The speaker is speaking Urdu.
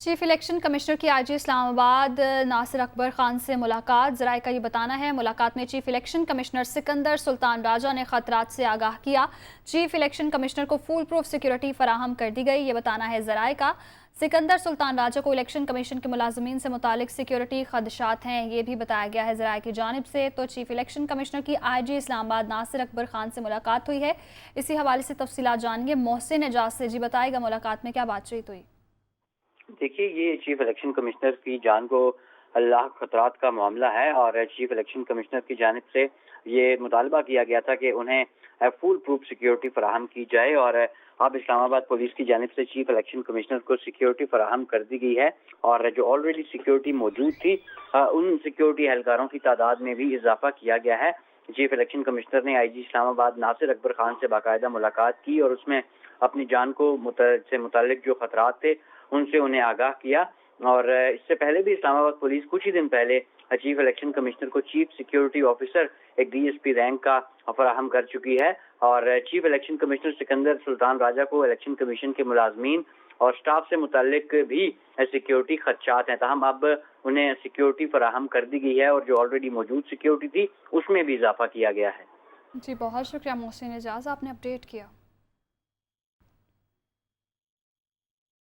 چیف الیکشن کمشنر کی آئی جی اسلام آباد ناصر اکبر خان سے ملاقات۔ ذرائع کا یہ بتانا ہے ملاقات میں چیف الیکشن کمشنر سکندر سلطان راجہ نے خطرات سے آگاہ کیا۔ چیف الیکشن کمشنر کو فول پروف سیکیورٹی فراہم کر دی گئی، یہ بتانا ہے ذرائع کا۔ سکندر سلطان راجہ کو الیکشن کمیشن کے ملازمین سے متعلق سیکیورٹی خدشات ہیں، یہ بھی بتایا گیا ہے ذرائع کی جانب سے۔ تو چیف الیکشن کمشنر کی آئی جی اسلام آباد ناصر اکبر خان سے ملاقات ہوئی ہے، اسی حوالے سے تفصیلات جانیں گے محسن اعجاز سے۔ جی بتائے گا ملاقات میں کیا بات چیت ہوئی؟ دیکھیے، یہ چیف الیکشن کمشنر کی جان کو اللہ خطرات کا معاملہ ہے، اور چیف الیکشن کمشنر کی جانب سے یہ مطالبہ کیا گیا تھا کہ انہیں فول پروف سیکیورٹی فراہم کی جائے، اور اب اسلام آباد پولیس کی جانب سے چیف الیکشن کمشنر کو سیکیورٹی فراہم کر دی گئی ہے، اور جو آلریڈی سیکیورٹی موجود تھی ان سیکیورٹی اہلکاروں کی تعداد میں بھی اضافہ کیا گیا ہے۔ چیف الیکشن کمشنر نے آئی جی اسلام آباد ناصر اکبر خان سے باقاعدہ ملاقات کی، اور اس میں اپنی جان کو سے متعلق جو خطرات تھے ان سے انہیں آگاہ کیا۔ اور اس سے پہلے بھی اسلام آباد پولیس کچھ ہی دن پہلے چیف الیکشن کمشنر کو چیف سیکیورٹی آفیسر ایک ڈی ایس پی رینک کا فراہم کر چکی ہے، اور چیف الیکشن کمشنر سکندر سلطان راجہ کو الیکشن کمیشن کے ملازمین اور سٹاف سے متعلق بھی سیکیورٹی خدشات ہیں، تاہم اب انہیں سیکیورٹی فراہم کر دی گئی ہے، اور جو آلریڈی موجود سیکیورٹی تھی اس میں بھی اضافہ کیا گیا ہے۔ جی بہت شکریہ محسن اعجاز، آپ نے اپڈیٹ کیا۔